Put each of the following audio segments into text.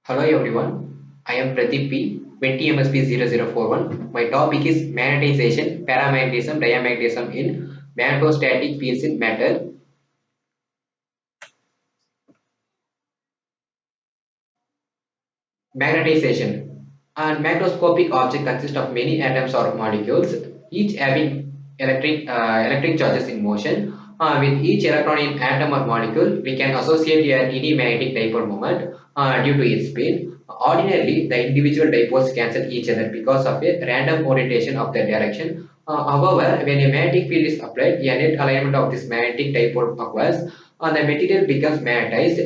Hello everyone, I am Pradeep P. 20 MSP0041. My topic is magnetization, paramagnetism, diamagnetism in magnetostatic fields in matter. Magnetization. A macroscopic object consists of many atoms or molecules, each having electric charges in motion. With each electron in atom or molecule, we can associate any magnetic dipole moment due to its spin. Ordinarily, the individual dipoles cancel each other because of a random orientation of their direction. However, when a magnetic field is applied, a net alignment of this magnetic dipole occurs, and the material becomes magnetized.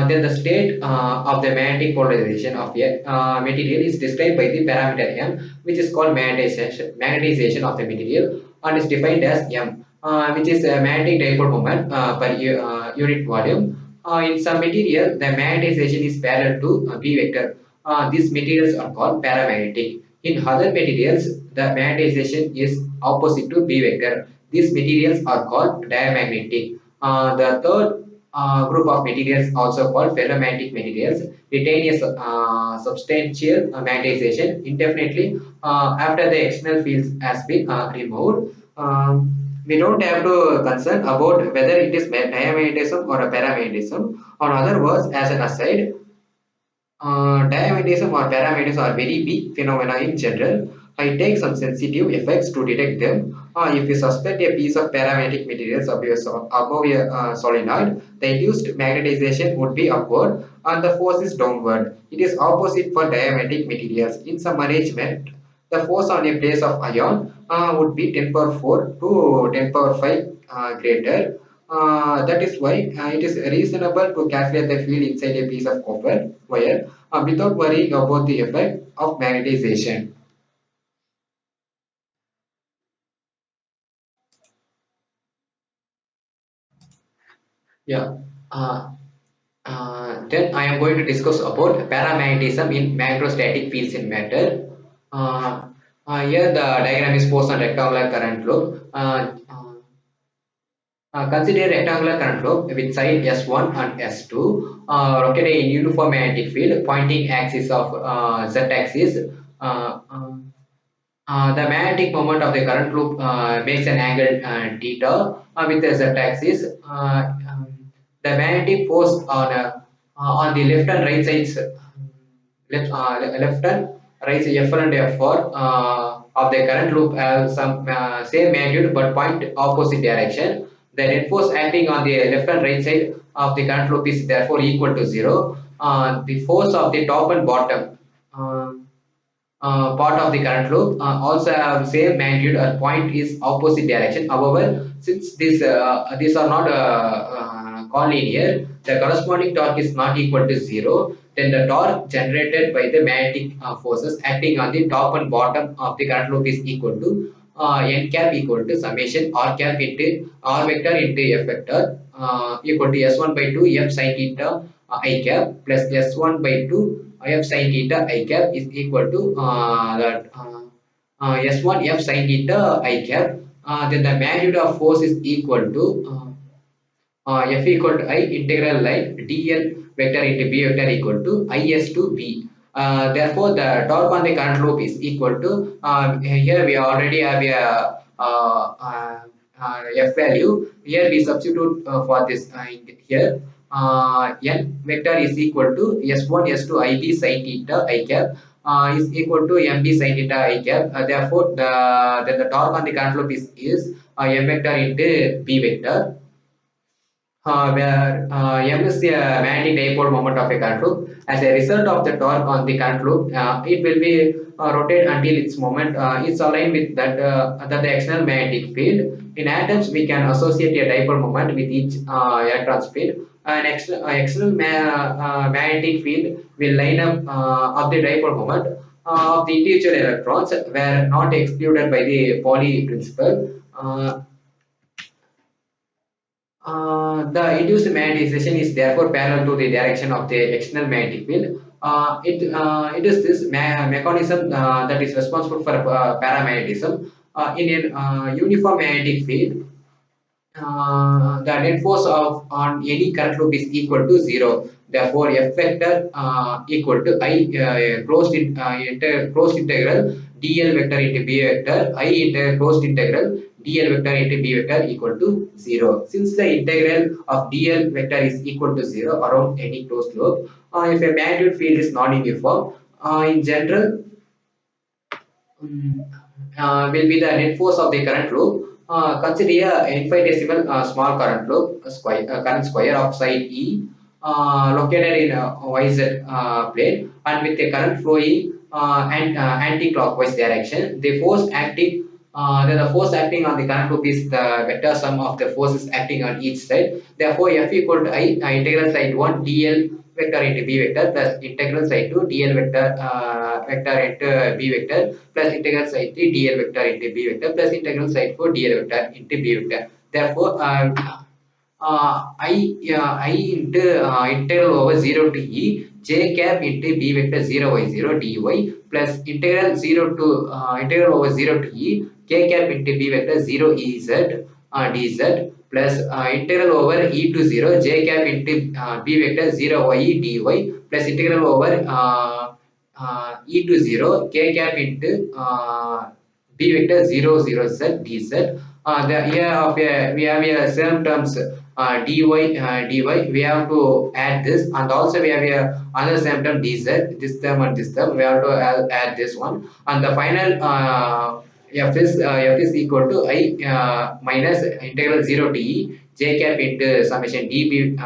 Then the state of the magnetic polarization of a material is described by the parameter m, which is called magnetization of the material, and is defined as m, which is a magnetic dipole moment per unit volume. In some material, the magnetization is parallel to B vector. These materials are called paramagnetic. In other materials, the magnetization is opposite to B vector. These materials are called diamagnetic. The third group of materials, also called ferromagnetic materials, retain a substantial magnetization indefinitely after the external fields has been removed. We don't have to concern about whether it is diamagnetism or a paramagnetism. On other words, as an aside, diamagnetism or paramagnetism are very big phenomena in general. I take some sensitive effects to detect them. If we suspect a piece of paramagnetic materials above a solenoid, the induced magnetization would be upward and the force is downward. It is opposite for diamagnetic materials. In some arrangement, the force on a place of ion would be 10 power 4 to 10 power 5 greater. That is why it is reasonable to calculate the field inside a piece of copper wire without worrying about the effect of magnetization. Yeah. Uh, then I am going to discuss about paramagnetism in macrostatic fields in matter. Uh, Here the diagram is posed on rectangular current loop. Consider a rectangular current loop with side S1 and S2 located in uniform magnetic field pointing axis of z-axis. Uh, uh, the magnetic moment of the current loop makes an angle theta with the z-axis. The magnetic force on the left and right sides, left and right F1 and F4 of the current loop have some same magnitude but point opposite direction. The net force acting on the left and right side of the current loop is therefore equal to zero. The force of the top and bottom uh, part of the current loop also have same magnitude or point is opposite direction. However, since these are not collinear, the corresponding torque is not equal to zero. Then the torque generated by the magnetic forces acting on the top and bottom of the current loop is equal to n cap equal to summation r cap into r vector into f vector equal to s1 by 2 f sin theta I cap plus s1 by 2 f sin theta I cap is equal to s1 f sin theta I cap. Then the magnitude of force is equal to f equal to I integral line dl vector into b vector equal to is to b. Therefore, the torque on the current loop is equal to here we already have a f value. Here we substitute for this here n vector is equal to s1 s2 ib sin theta I cap is equal to mb sin theta I cap. Therefore, then the torque on the current loop is m vector into b vector where m is the magnetic dipole moment of a current loop. As a result of the torque on the current loop, it will be rotate until its moment is aligned with that the external magnetic field. In atoms, we can associate a dipole moment with each electron spin. An external magnetic field will line up of the dipole moment of the individual electrons were not excluded by the Pauli principle. The induced magnetization is therefore parallel to the direction of the external magnetic field. It is this mechanism that is responsible for paramagnetism. In a uniform magnetic field, the net force of on any current loop is equal to zero. Therefore, F vector equal to I closed integral dl vector into b vector I closed integral dl vector into b vector equal to 0. Since the integral of dl vector is equal to 0 around any closed loop, if a magnitude field is non-uniform, in general, will be the net force of the current loop. Consider a infinitesimal small current loop current square of side E located in YZ plane and with a current flowing and anti-clockwise direction. The force acting on the current loop is the vector sum of the forces acting on each side. Therefore, F equal to I integral side 1 dl vector into b vector plus integral side 2 dl vector into b vector plus integral side 3 dl vector into b vector plus integral side 4 dl vector into b vector. Therefore, I into integral over 0 to e j cap into b vector 0 y 0 dy plus integral 0 to integral over 0 to e k cap into b vector 0 ez dz plus integral over e to 0 j cap into b vector 0 y dy plus integral over e to 0 k cap into b vector 0 0 z dz. We have same terms dy. We have to add this, and also we have another same term dz, this term and this term. We have to add this one, and the final f is equal to I minus integral 0 to e j cap into summation db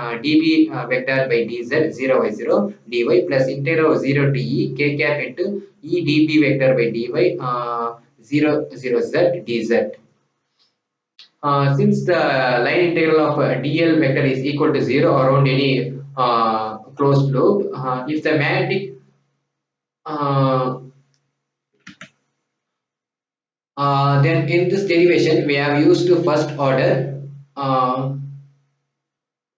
vector by dz 0 by 0 dy plus integral 0 to e k cap into e db vector by dy 0 0 z dz. Since the line integral of dl vector is equal to 0 around any closed loop, if the magnetic uh, then in this derivation we have used to first order uh,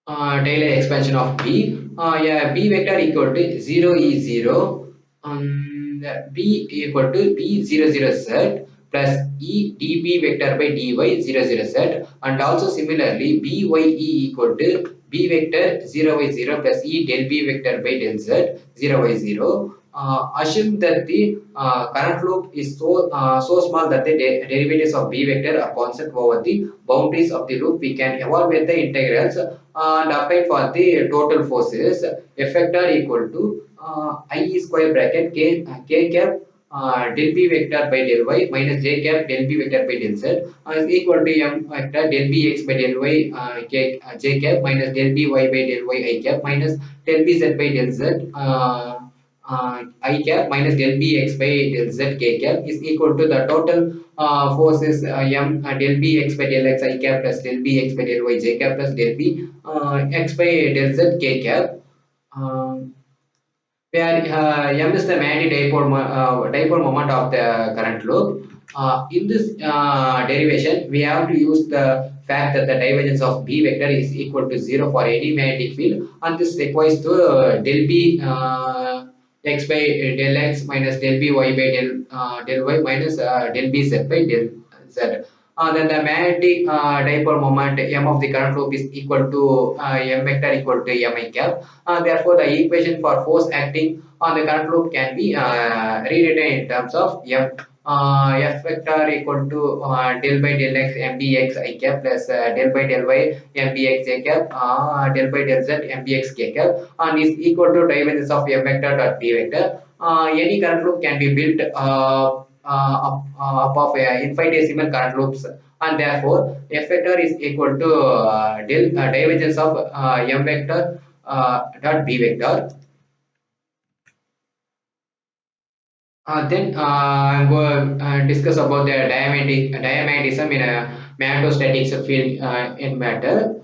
Taylor expansion of B. Yeah, B vector equal to 0 is 0. B equal to B 0 0 z plus E dB vector by dy 0 0 z, and also similarly Bye equal to B vector 0 y 0 plus E del B vector by del z 0 y 0. Assume that the current loop is so small that the derivatives of B vector are constant over the boundaries of the loop. We can evaluate the integrals and apply for the total forces. F vector equal to I square bracket k cap del b vector by del y minus j cap del b vector by del z is equal to m vector del b x by del y j cap minus del b y by del y I cap minus del b z by del z I cap minus del b x by del z k cap is equal to the total forces m del b x by del x I cap plus del b x by del y j cap plus del b x by del z k cap. Where m is the magnetic dipole moment of the current loop. In this derivation, we have to use the fact that the divergence of B vector is equal to 0 for any magnetic field, and this requires to del B x by del x minus del B y by del y minus del B z by del z. Then the magnetic dipole moment m of the current loop is equal to m vector equal to m I cap. Therefore, the equation for force acting on the current loop can be rewritten in terms of m f vector equal to del by del x mbx I cap plus del by del y mbx j cap del by del z mbx k cap, and is equal to divergence of m vector dot b vector. Any current loop can be built up of infinitesimal current loops, and therefore f vector is equal to divergence of m vector dot b vector. Then I'm going to discuss about the diamagnetism in a magnetostatics field in matter.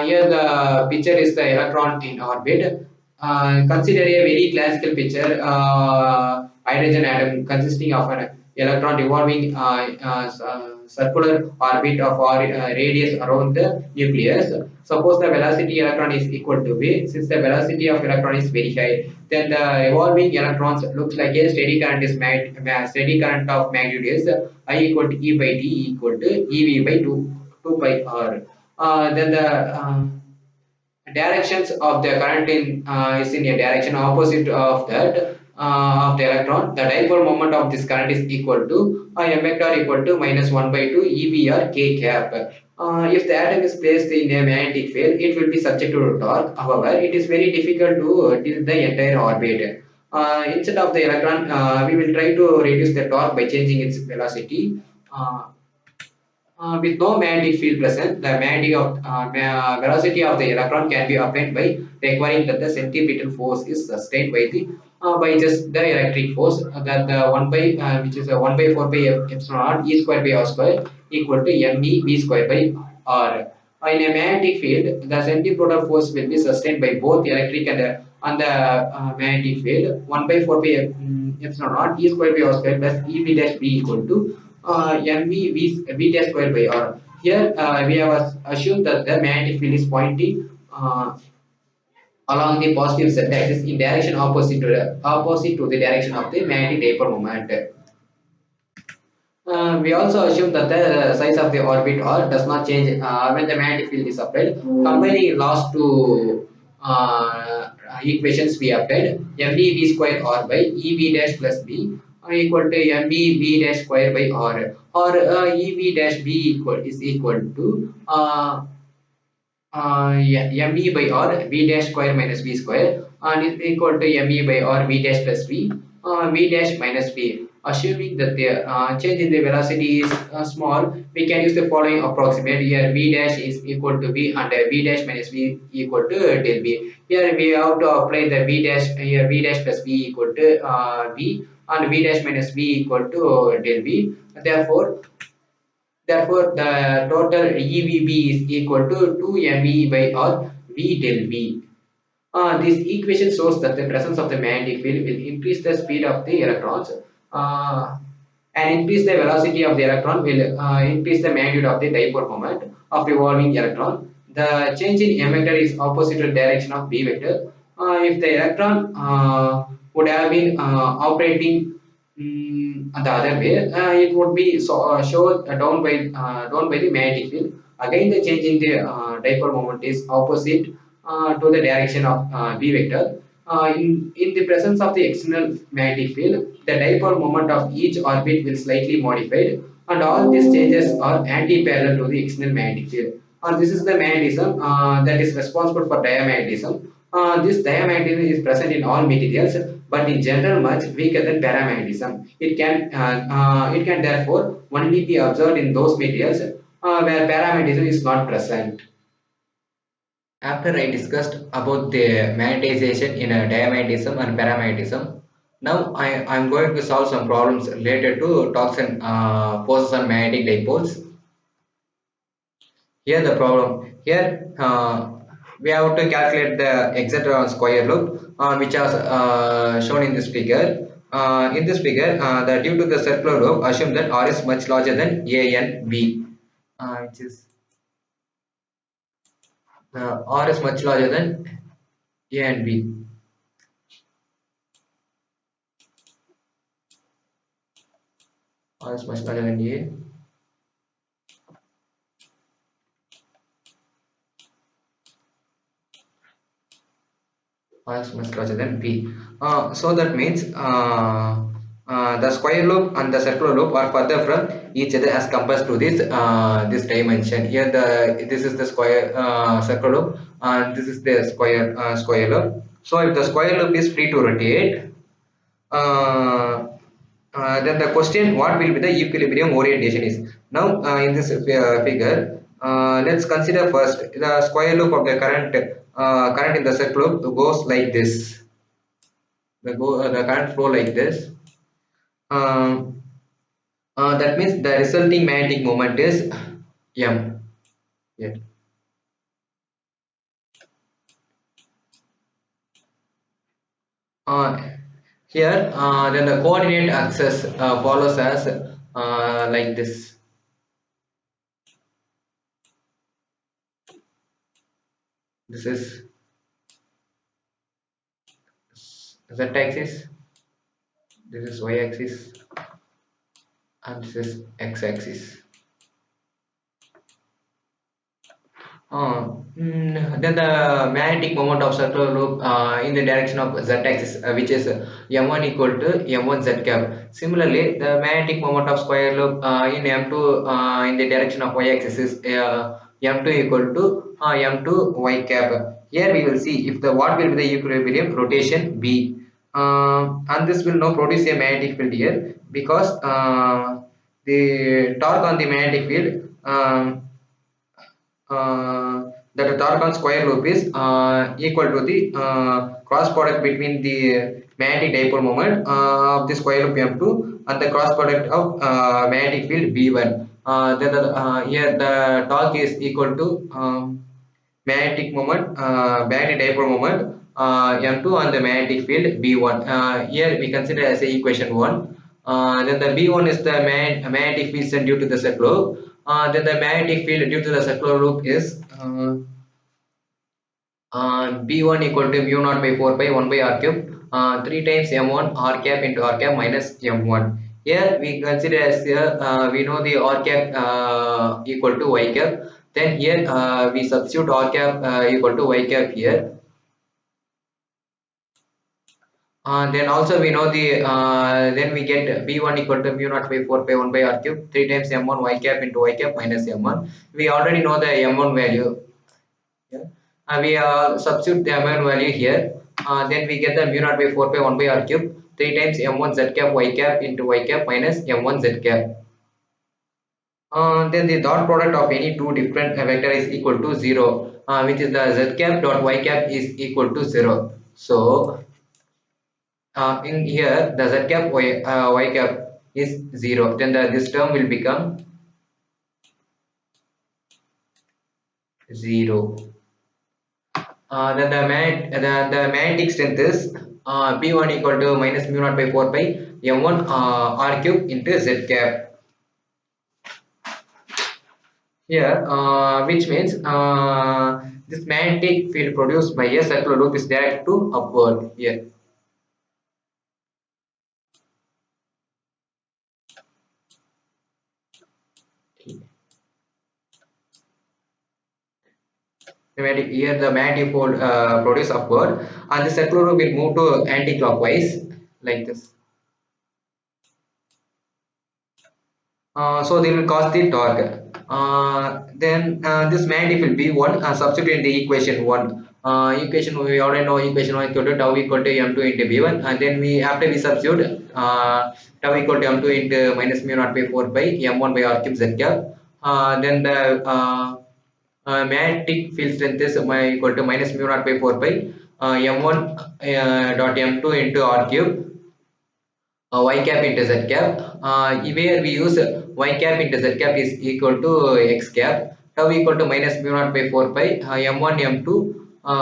Here the picture is the electron in orbit. Consider a very classical picture, hydrogen atom consisting of an electron revolving circular orbit of or radius around the nucleus. Suppose the velocity electron is equal to v. Since the velocity of electron is very high, then the evolving electrons looks like a steady current is steady current of magnitude is I equal to E by D equal to EV by 2 pi r. Then the directions of the current is in a direction opposite of that of the electron. The dipole moment of this current is equal to m vector equal to minus 1 by 2 ev or k cap. If the atom is placed in a magnetic field, it will be subject to torque. However, it is very difficult to tilt the entire orbit. Instead of the electron, we will try to reduce the torque by changing its velocity. Uh, with no magnetic field present, the magnetic velocity of the electron can be obtained by requiring that the centripetal force is sustained by just the electric force, that the 1 by which is a 1 by 4 by epsilon naught e square by r square equal to me v square by r. In a magnetic field, the centripetal force will be sustained by both electric and the magnetic field. 1 by 4 by epsilon naught e square by r square plus ev dash b equal to v dash square by r. Here we have assumed that the magnetic field is pointing along the positive z axis in direction opposite to the direction of the magnetic dipole moment. We also assume that the size of the orbit or does not change when the magnetic field is applied. Combining last two equations we applied, mv v square r by ev dash plus b equal to mv v dash square by r, or ev dash b is equal to yeah, me by r v dash square minus v square and is equal to me by r v dash plus v dash minus v. Assuming that the change in the velocity is small, we can use the following approximate. Here v dash is equal to v and v dash minus v equal to del v. Here we have to apply the v dash, here v dash plus v equal to v and v dash minus v equal to del v. Therefore, the total EVB is equal to 2 ME by R V del V. This equation shows that the presence of the magnetic field will increase the speed of the electrons and increase the velocity of the electron will increase the magnitude of the dipole moment of revolving electron. The change in M vector is opposite to the direction of B vector. If the electron would have been operating the other way, it would be shown down by the magnetic field. Again, the change in the dipole moment is opposite to the direction of B vector. In the presence of the external magnetic field, the dipole moment of each orbit will slightly modified, and all these changes are anti-parallel to the external magnetic field. This is the magnetism that is responsible for diamagnetism. This diamagnetism is present in all materials, but in general much weaker than paramagnetism. It can therefore only be observed in those materials where paramagnetism is not present. After I discussed about the magnetization in diamagnetism and paramagnetism, now I'm going to solve some problems related to torques and forces on magnetic dipoles. Here the problem. Here we have to calculate the exact square loop, which is shown in this figure. In this figure, that due to the circular loop, assume that R is much larger than A and B, which is R is much larger than A and B. R is much larger than A. R is much larger than B. So that means the square loop and the circular loop are further from each other as compared to this dimension. Here this is the square circular loop and this is the square loop. So if the square loop is free to rotate, uh, then the question what will be the equilibrium orientation is. Now in this figure, let's consider first the square loop of the current in the circle loop goes like this. The current flow like this. Um, that means the resulting magnetic moment is M. Yeah. Uh, Here, then the coordinate axis follows as like this. This is z-axis, this is y-axis, and this is x-axis. Then the magnetic moment of circular loop in the direction of z-axis, which is m1 equal to m1 z cap. Similarly, the magnetic moment of square loop in m2 in the direction of y-axis is m2 equal to m2 y cap. Here we will see if the what will be the equilibrium rotation b, and this will now produce a magnetic field here because the torque on the magnetic field. That the torque on square loop is equal to the cross product between the magnetic dipole moment of the square loop M2 and the cross product of magnetic field B1. Here the torque is equal to magnetic moment, magnetic dipole moment M2 and the magnetic field B1. Here we consider as a equation 1. Then the B1 is the magnetic field sent due to the circular loop. Then the magnetic field due to the circular loop is B1 equal to mu naught by 4 pi 1 by r cube 3 times m1 r cap into r cap minus m1. Here we consider as we know the r cap equal to y cap. Then here we substitute r cap equal to y cap here. Then also we know the then we get b1 equal to mu naught by 4 pi 1 by r cube 3 times m1 y cap into y cap minus m1. We already know the m1 value. Yeah. We substitute the m1 value here. Then we get the mu naught by 4 pi 1 by r cube 3 times m1 z cap y cap into y cap minus m1 z cap. Then the dot product of any two different vector is equal to 0, which is the z cap dot y cap is equal to 0. So in here the z cap y cap is 0. Then this term will become 0. Then the magnetic strength is B1 equal to minus mu naught by 4 pi M1 R cube into Z cap. Here, which means this magnetic field produced by a circular loop is directed to upward here. Here the magnetic field produce upward, and the circular loop will move to anti-clockwise like this. So they will cause the torque. Then this magnetic field B1 substitute in the equation 1. Equation we already know equation 1 equal to tau equal to m2 into B1, and then we after we substitute tau equal to m2 into minus mu naught by 4 by m1 by r cube z cap. Then the magnetic field strength is equal to minus mu naught by 4 by m1 dot m2 into r cube y cap into z cap, where we use y cap into z cap is equal to x cap, tau equal to minus mu naught by 4 pi m1 m2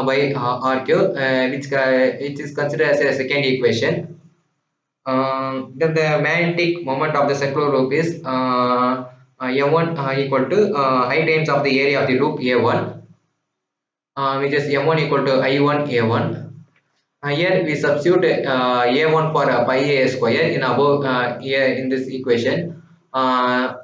by r cube, which is considered as a second equation. Then the magnetic moment of the circular loop is m1 equal to I times of the area of the loop a1, which is m1 equal to I1 a1. Here we substitute a1 for pi a square in above here in this equation. Then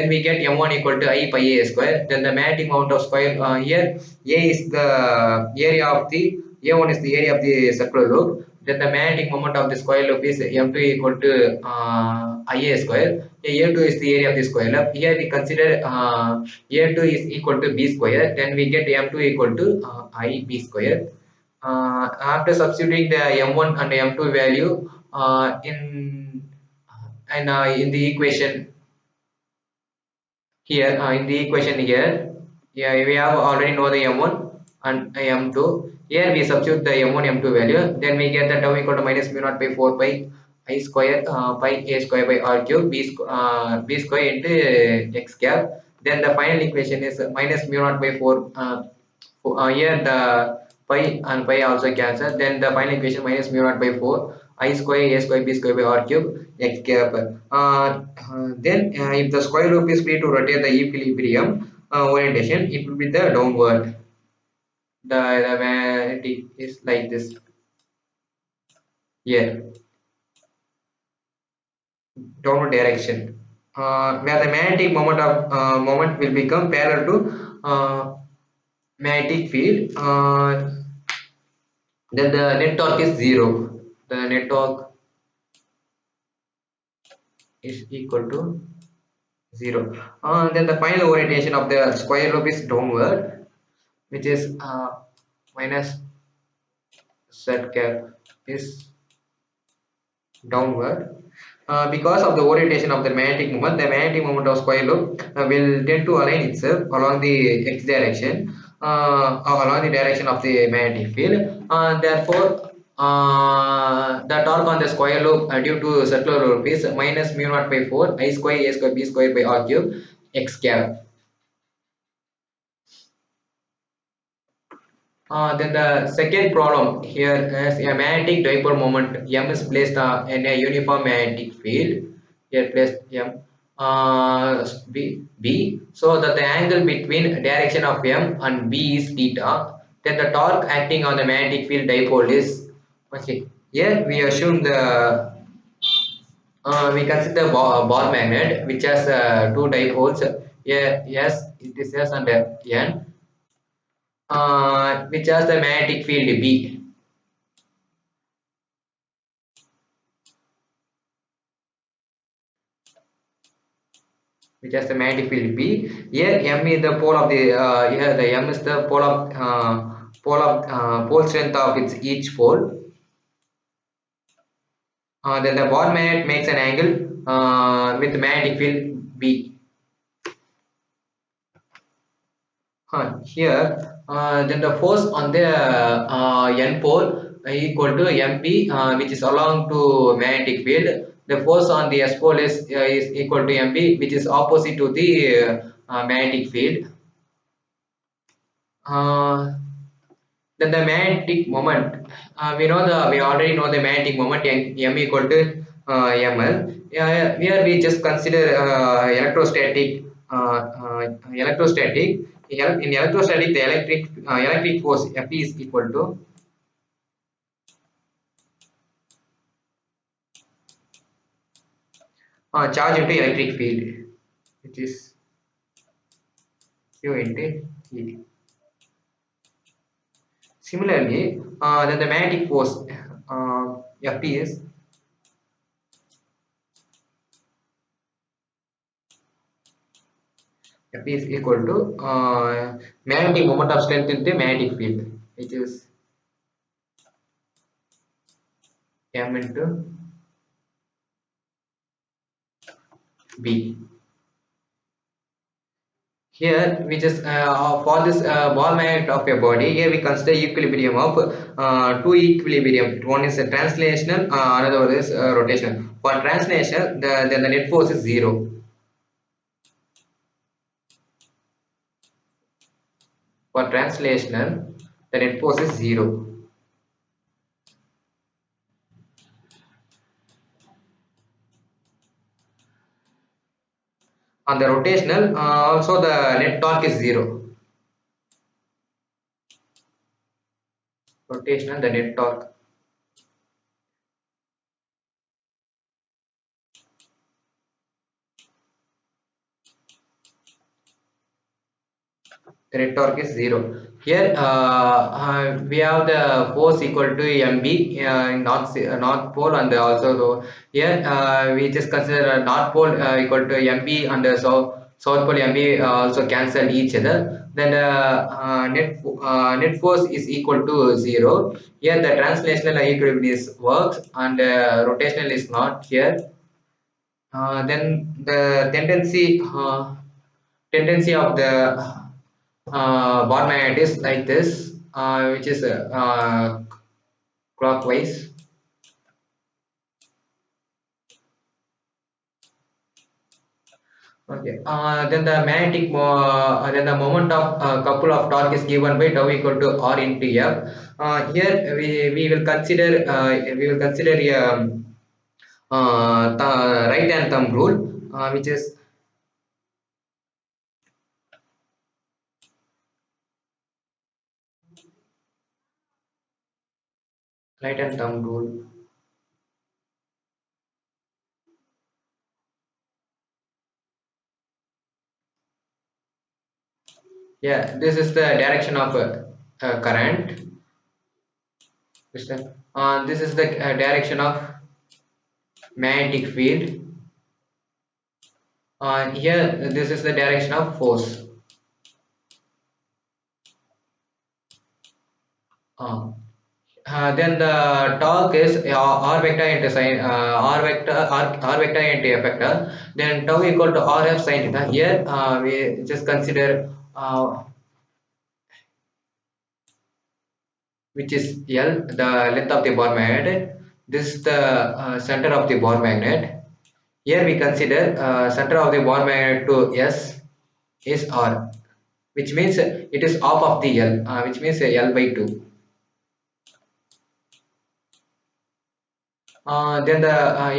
we get m1 equal to I pi a square. Then the magnetic moment of square here a is the area of the a1 is the area of the circular loop. Then the magnetic moment of the square loop is m2 equal to ia square. A2 is the area of the square loop. Here we consider a2 is equal to b square. Then we get m2 equal to ib square. After substituting the m1 and m2 value in the equation here, yeah, we have already know the m1 and m2. Here we substitute the m1 m2 value, then we get the tau equal to minus mu naught by 4 pi I square pi a square by r cube b square into x cap. Then the final equation is minus mu naught by 4 here the pi and pi also cancel. Then the final equation minus mu naught by 4 I square a square b square by r cube x cap. Then if the square loop is free to rotate the equilibrium orientation, it will be the downward. The magnetic is like this here, downward direction, where the magnetic moment will become parallel to magnetic field, then the net torque is zero. The net torque is equal to zero. Then the final orientation of the square loop is downward, which is minus z cap is downward. Because of the orientation of the magnetic moment, the magnetic moment of square loop will tend to align itself along the x direction, or along the direction of the magnetic field. Therefore, the torque on the square loop due to circular loop is minus mu naught by 4 I square a square b square by r cube x cap. Then the second problem here is a magnetic dipole moment M is placed in a uniform magnetic field. Here placed M B so that the angle between direction of M and B is theta. Then the torque acting on the magnetic field dipole is okay. Here we assume the we consider bar magnet which has two dipoles. Here yes it is S and N, which has the magnetic field B, which has the magnetic field B. Here M is the pole of the here the M is the pole strength of its each pole. Then the bar magnet makes an angle with magnetic field B. Here then the force on the N pole equal to MP, which is along to magnetic field. The force on the S pole is equal to MP, which is opposite to the magnetic field. Uh, then the magnetic moment, we already know the magnetic moment M equal to ml. Here we just consider electrostatic. In electrostatic, the electric force F is equal to charge into electric field, which is Q into E. Similarly, then the magnetic force F is equal to magnetic moment of strength into magnetic field, which is M into B. Here we just for this ball magnet of a body, here we consider equilibrium of two equilibrium. One is a translational, another one is rotational. For translation, then the net force is zero. For translational, the net force is zero. On the rotational, also the net torque is zero. Rotational, the net torque. The net torque is zero. Here we have the force equal to mb in north pole, and also here we just consider north pole equal to mb, and the south pole mb also cancel each other. Then net force is equal to zero. Here the translational equilibrium is works, and rotational is not here. Then the tendency of the bar magnet is like this, which is clockwise. Okay. Then the moment of couple of torque is given by tau equal to R into F. Here we will consider right hand thumb rule, which is right hand thumb rule. Yeah, this is the direction of current. This is the direction of magnetic field. Here, this is the direction of force. Uh, then the torque is r vector into sin r vector into f vector. Then tau equal to rf sin theta. Here we just consider which is L, the length of the ball magnet. This is the center of the ball magnet. Here we consider center of the ball magnet to S is R, which means it is half of the L, which means L by 2. Then the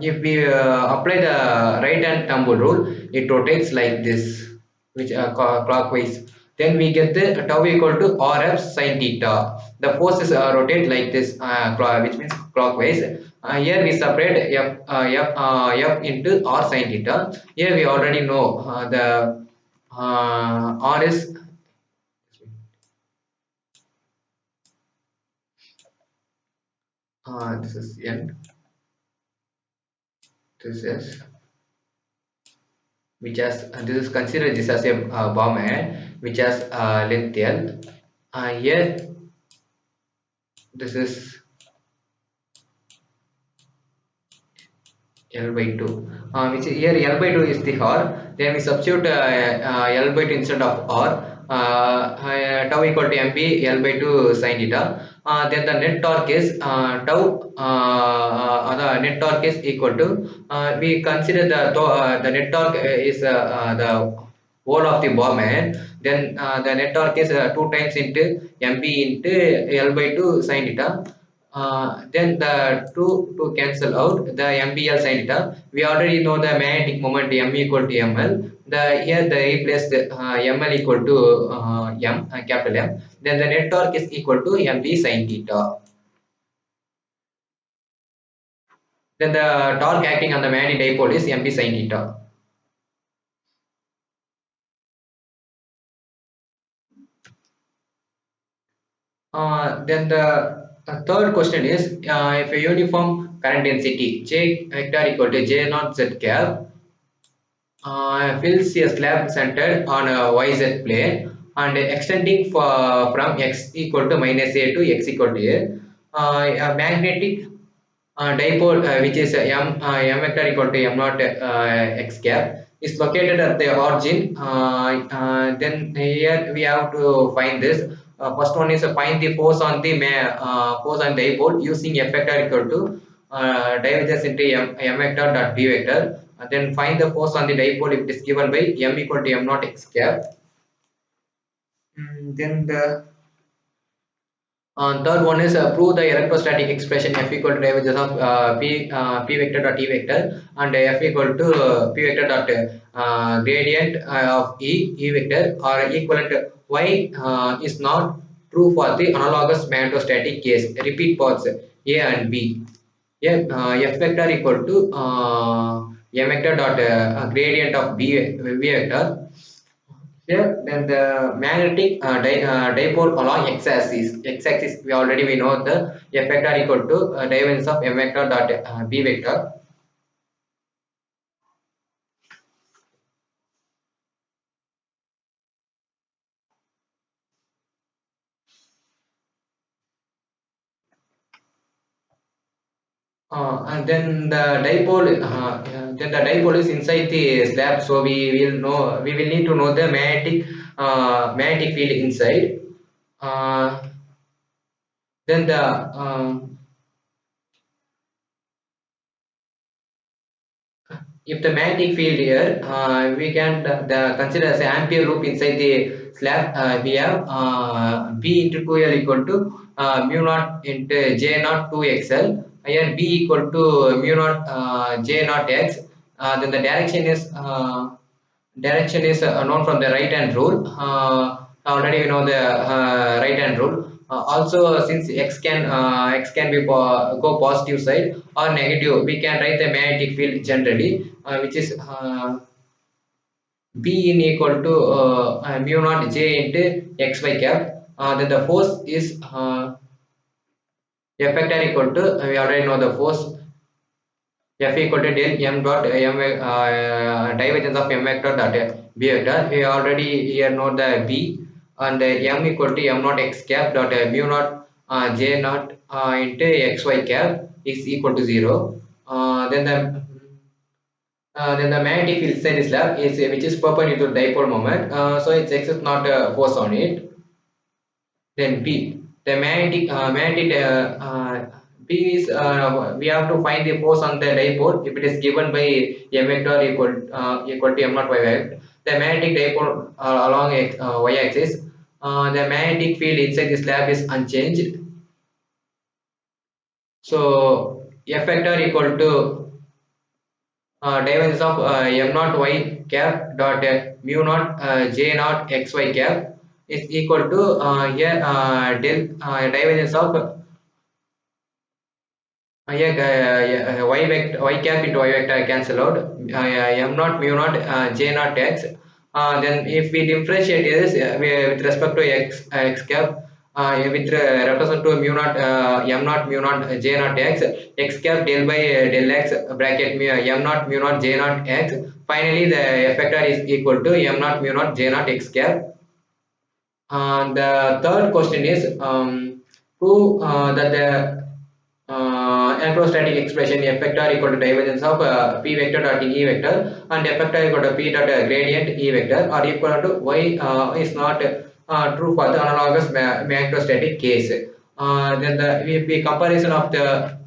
if we apply the right hand thumb rule, it rotates like this, which clockwise. Then we get the tau equal to rf sin theta. The forces rotate like this, which means clockwise. Here we separate f into r sin theta. Here we already know the r is this is n, this is which has this is considered this as a bomb head which has length L. Here this is L by 2, which here L by 2 is the R. Then we substitute L by 2 instead of R. Tau equal to mb L by 2 sin theta. Then the net torque is tau. The net torque is equal to we consider the net torque is the whole of the ball man. Then the net torque is 2 times into mb into L by 2 sin theta. Then the two cancel out the mbl sin theta. We already know the magnetic moment m equal to ml. The here the replace the ml equal to capital M. Then the net torque is equal to mb sin theta. Then the torque acting on the magnetic dipole is mb sin theta. Then the third question is if a uniform current density J vector equal to J naught Z cap fills a slab centered on a YZ plane and extending from x equal to minus a to x equal to a. A magnetic dipole which is m vector equal to m naught x cap is located at the origin. Then here we have to find this. First one is find the force on the force on dipole using f vector equal to divergence into m vector dot b vector. Then find the force on the dipole if it is given by m equal to m naught x cap. Then the third one is prove the electrostatic expression f equal to divergence of p vector dot e vector and f equal to p vector dot gradient of e vector are equivalent. Y is not true for the analogous magnetostatic case. Repeat parts A and B. Yeah, f vector equal to m vector dot gradient of v vector. Here, then the magnetic dipole along x-axis. X-axis, we know the f vector equal to divergence of m vector dot b vector. And then the dipole is inside the slab. So we will need to know the magnetic field inside. Uh, then if the magnetic field here, we can consider as an ampere loop inside the slab. We have B into 2L equal to mu naught into J naught 2XL. Here B equal to mu naught J naught X. Then the direction is known from the right hand rule. Already we know the right hand rule. Also, since x can be go positive side or negative, we can write the magnetic field generally, which is B in equal to mu naught J into xy cap. Then the force is F vector equal to, we already know the force F equal to del m dot m divergence of m vector dot b vector. We already here know the b, and m equal to m naught x cap dot mu naught j naught into xy cap is equal to 0. Then the magnetic field inside the slab is which is perpendicular to dipole moment, so its exists not force on it. Then B, the magnetic B is we have to find the force on the dipole if it is given by m vector equal to m naught y vector. The magnetic dipole along y axis, the magnetic field inside the slab is unchanged. So F vector equal to divergence of m naught y cap dot mu naught j naught xy cap is equal to here del divergence of yeah, y vector y cap into y vector cancel out, m naught mu naught j naught x. Then if we differentiate this with respect to x cap, with represent to mu naught m naught mu naught j naught x cap del by del x bracket m naught mu naught j naught x. Finally, the F vector is equal to m naught mu naught j naught x cap. The third question is prove that the electrostatic expression F vector equal to divergence of P vector dot E vector and F vector equal to P dot gradient E vector are equal to Y is not true for the analogous electrostatic case. Then the if we comparison of the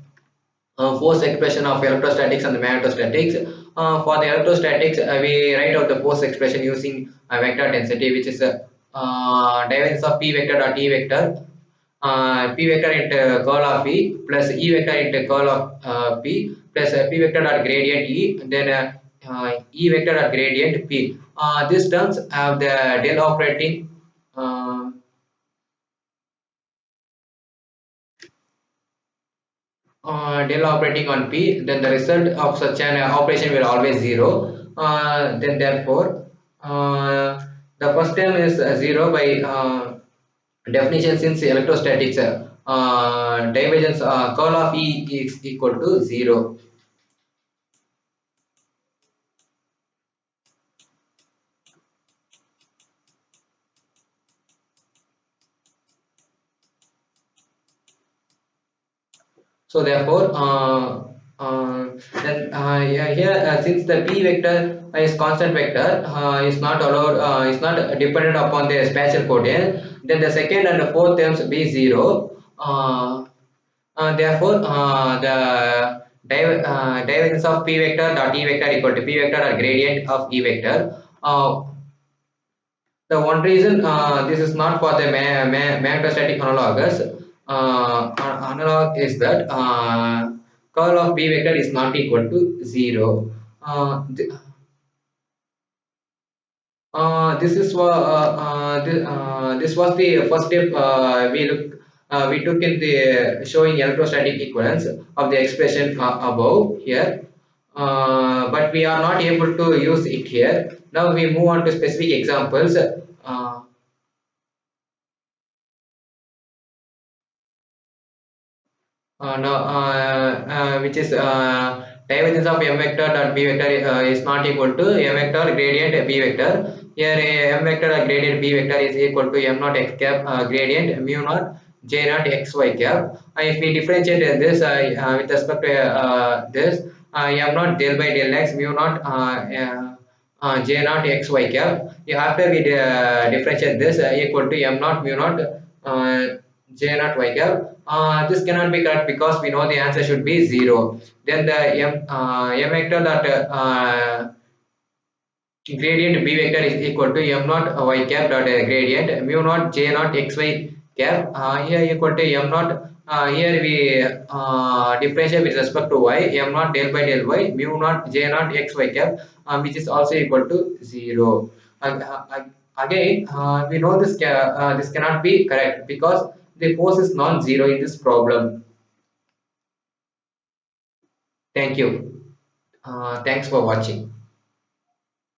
force expression of electrostatics and the magnetostatics. For the electrostatics, we write out the force expression using a vector density, which is divergence of P vector dot E vector, P vector into curl of E plus E vector into curl of P plus P vector dot gradient E, then E vector dot gradient P. These terms have the del operating del operating on P, then the result of such an operation will always 0. Then therefore, the first term is 0 by definition, since electrostatics divergence curl of E is equal to 0. So therefore, then yeah, here since the p vector is constant vector, is not allowed, is not dependent upon the spatial coordinate. Then the second and the fourth terms be 0. Therefore, the divergence of p vector dot e vector equal to p vector or gradient of e vector. The one reason this is not for the magnetostatic analogous analog is that curl of B vector is not equal to 0. This is this was the first step we took in the showing electrostatic equivalence of the expression above here, but we are not able to use it here. Now we move on to specific examples. No, which is divergence of m vector dot b vector is not equal to m vector gradient b vector. Here m vector gradient b vector is equal to m naught x cap gradient mu naught j naught xy cap. If we differentiate this with respect to this, m naught del by del x mu naught j naught xy cap. After we differentiate this equal to m naught mu naught j naught y cap. This cannot be correct because we know the answer should be 0. Then the m vector that gradient b vector is equal to m naught y cap dot gradient mu naught j naught xy cap. Here equal to m naught. Here we differentiate with respect to y, m naught del by del y mu naught j naught xy cap, which is also equal to 0. Again, we know this cannot be correct because the force is non-zero in this problem. Thank you. Thanks for watching.